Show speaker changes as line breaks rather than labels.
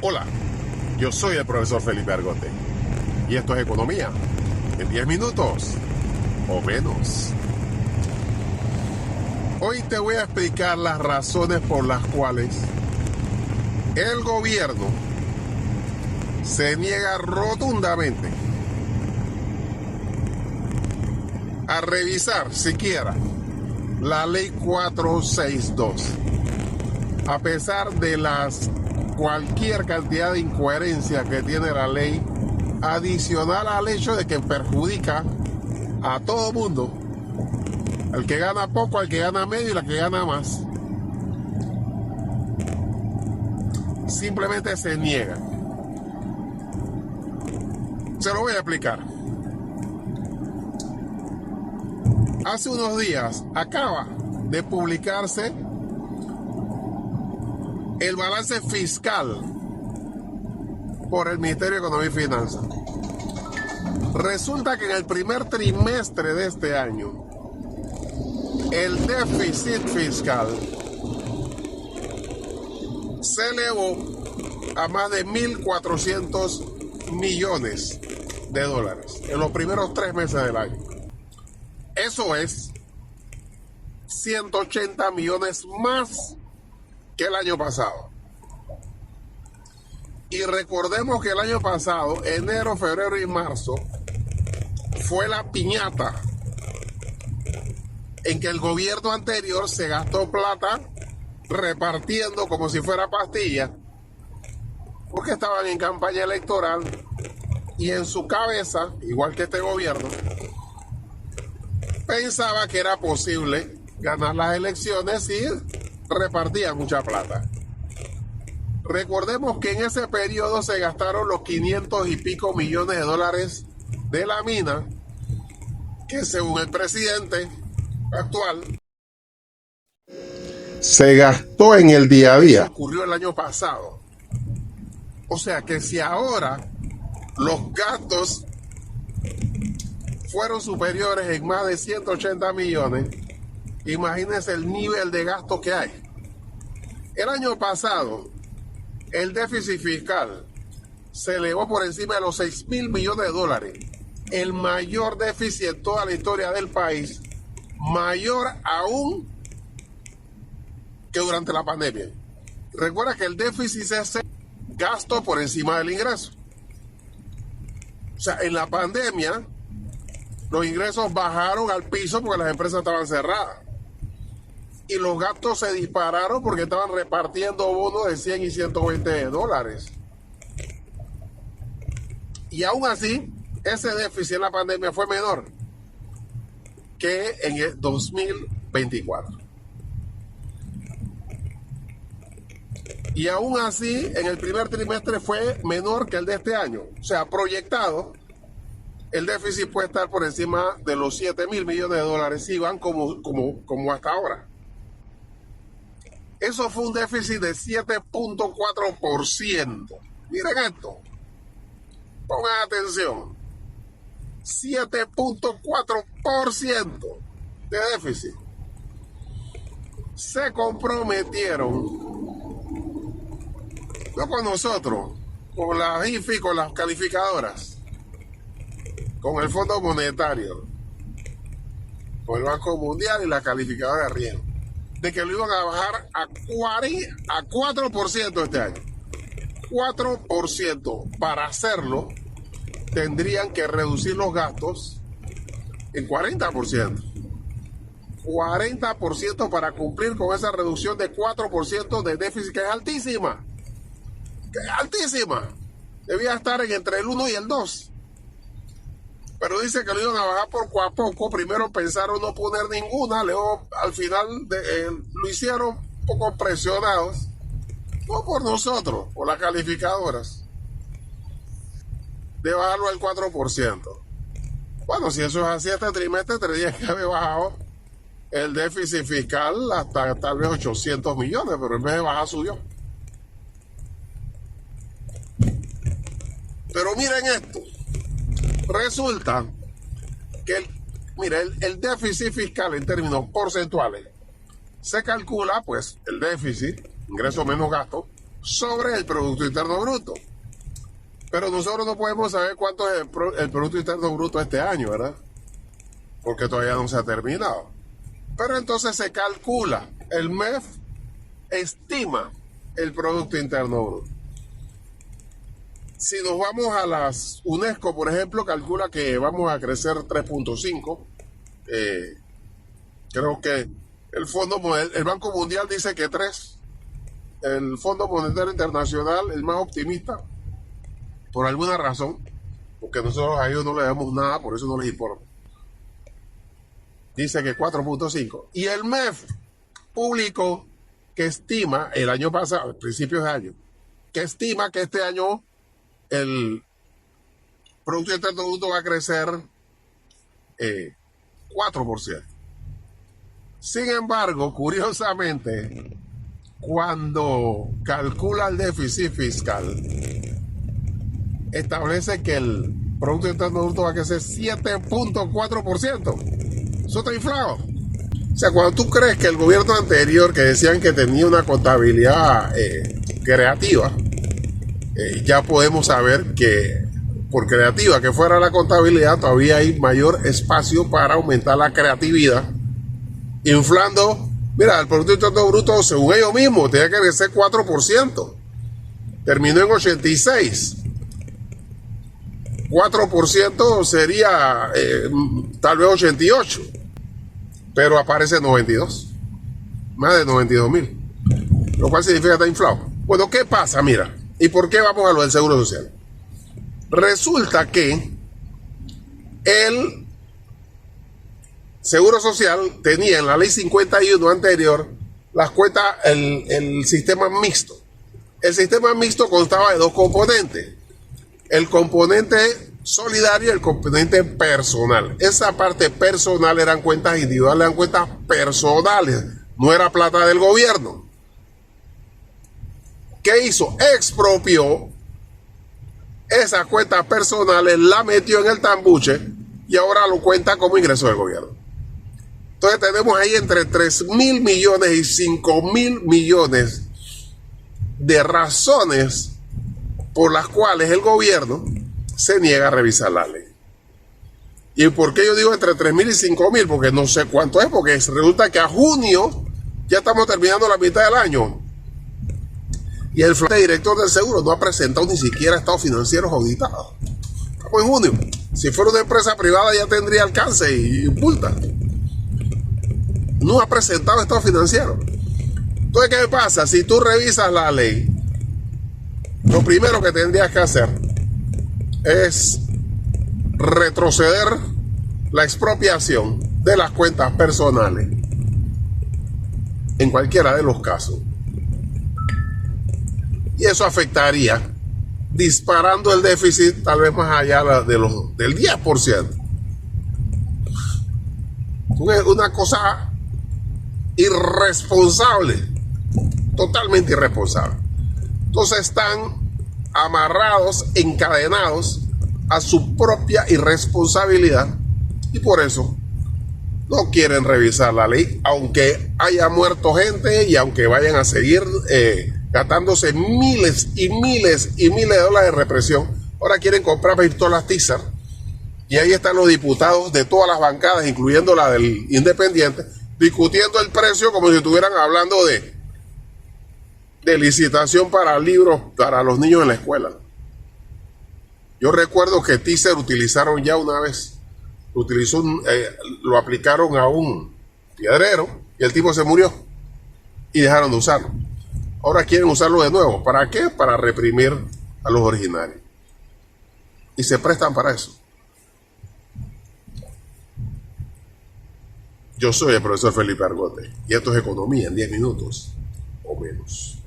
Hola, yo soy el profesor Felipe Argote y esto es Economía en 10 minutos o menos. Hoy te voy a explicar las razones por las cuales el gobierno se niega rotundamente a revisar siquiera la ley 462, a pesar de cualquier cantidad de incoherencia que tiene la ley, adicional al hecho de que perjudica a todo mundo, al que gana poco, al que gana medio y al que gana más. Simplemente se niega. Se lo voy a explicar. Hace unos días acaba de publicarse el balance fiscal por el Ministerio de Economía y Finanzas. Resulta que en el primer trimestre de este año, el déficit fiscal se elevó a más de 1.400 millones de dólares en los primeros 3 meses del año. Eso es 180 millones más que el año pasado. Y recordemos que el año pasado, enero, febrero y marzo, fue la piñata en que el gobierno anterior se gastó plata repartiendo como si fuera pastilla, porque estaban en campaña electoral y en su cabeza, igual que este gobierno, pensaba que era posible ganar las elecciones y repartía mucha plata. Recordemos que en ese periodo se gastaron los 500 y pico millones de dólares de la mina, que según el presidente actual se gastó en el día a día. Eso ocurrió el año pasado. O sea que si ahora los gastos fueron superiores en más de 180 millones, imagínense el nivel de gasto que hay. El año pasado, el déficit fiscal se elevó por encima de los 6.000 millones de dólares. El mayor déficit en toda la historia del país, mayor aún que durante la pandemia. Recuerda que el déficit es gasto por encima del ingreso. O sea, en la pandemia, los ingresos bajaron al piso porque las empresas estaban cerradas. Y los gastos se dispararon porque estaban repartiendo bonos de 100 y 120 dólares. Y aún así, ese déficit en la pandemia fue menor que en el 2024. Y aún así, en el primer trimestre fue menor que el de este año. O sea, proyectado, el déficit puede estar por encima de los 7.000 millones de dólares si van como hasta ahora. Eso fue un déficit de 7.4%. Miren esto. Pongan atención. 7.4% de déficit. Se comprometieron, no con nosotros, con la IFI, con las calificadoras, con el Fondo Monetario, con el Banco Mundial y la calificadora de riesgo, de que lo iban a bajar a 4% este año. 4%. Para hacerlo, tendrían que reducir los gastos en 40%. 40% para cumplir con esa reducción de 4% de déficit, que es altísima. Que es altísima. Debía estar entre el 1 y el 2. Pero dice que lo iban a bajar poco a poco. Primero pensaron no poner ninguna, luego al final lo hicieron un poco presionados, no por nosotros, por las calificadoras, de bajarlo al 4%. Bueno, si eso es así, este trimestre tendría que haber bajado el déficit fiscal hasta tal vez 800 millones, pero en vez de bajar subió. Pero miren esto. Resulta que el déficit fiscal en términos porcentuales se calcula, pues, el déficit, ingreso menos gasto, sobre el Producto Interno Bruto. Pero nosotros no podemos saber cuánto es el Producto Interno Bruto este año, ¿verdad? Porque todavía no se ha terminado. Pero entonces se calcula, el MEF estima el Producto Interno Bruto. Si nos vamos a las UNESCO, por ejemplo, calcula que vamos a crecer 3.5. Creo que el Banco Mundial dice que 3. El Fondo Monetario Internacional, el más optimista, por alguna razón, porque nosotros a ellos no le damos nada, por eso no les importa, dice que 4.5. Y el MEF publicó que estima el año pasado, principios de año, que estima que este año el Producto Interno Bruto va a crecer 4%. Sin embargo, curiosamente, cuando calcula el déficit fiscal, establece que el Producto Interno Bruto va a crecer 7.4%. Eso está inflado. O sea, cuando tú crees que el gobierno anterior, que decían que tenía una contabilidad creativa, ya podemos saber que por creativa que fuera la contabilidad, todavía hay mayor espacio para aumentar la creatividad, inflando. Mira, el Producto Interno Bruto, según ellos mismos, tenía que crecer 4%. Terminó en 86. 4% sería tal vez 88. Pero aparece 92. Más de 92,000. Lo cual significa que está inflado. Bueno, ¿qué pasa? Mira, ¿y por qué vamos a lo del Seguro Social? Resulta que el Seguro Social tenía en la ley 51 anterior las cuentas, el sistema mixto. El sistema mixto constaba de dos componentes: el componente solidario y el componente personal. Esa parte personal eran cuentas individuales, eran cuentas personales, no era plata del gobierno. ¿Qué hizo? Expropió esas cuentas personales, la metió en el tambuche y ahora lo cuenta como ingreso del gobierno. Entonces tenemos ahí entre 3,000 millones y 5,000 millones de razones por las cuales el gobierno se niega a revisar la ley. ¿Y por qué yo digo entre 3,000 y 5,000? Porque no sé cuánto es, porque resulta que a junio ya estamos terminando la mitad del año. Y el director del seguro no ha presentado ni siquiera estados financieros auditados. Estamos en junio. Si fuera una empresa privada ya tendría alcance y multa. No ha presentado estado financiero. Entonces, ¿qué pasa? Si tú revisas la ley, lo primero que tendrías que hacer es retroceder la expropiación de las cuentas personales en cualquiera de los casos. Y eso afectaría, disparando el déficit tal vez más allá del 10%. Una cosa irresponsable, totalmente irresponsable. Entonces están amarrados, encadenados a su propia irresponsabilidad y por eso no quieren revisar la ley, aunque haya muerto gente y aunque vayan a seguir gastándose miles y miles y miles de dólares de represión. Ahora quieren comprar pistolas Taser y ahí están los diputados de todas las bancadas, incluyendo la del Independiente, discutiendo el precio como si estuvieran hablando de licitación para libros para los niños en la escuela. Yo recuerdo que Taser utilizaron ya una vez, lo aplicaron a un piedrero y el tipo se murió y dejaron de usarlo. Ahora quieren usarlo de nuevo. ¿Para qué? Para reprimir a los originarios. Y se prestan para eso. Yo soy el profesor Felipe Argote y esto es Economía en 10 minutos o menos.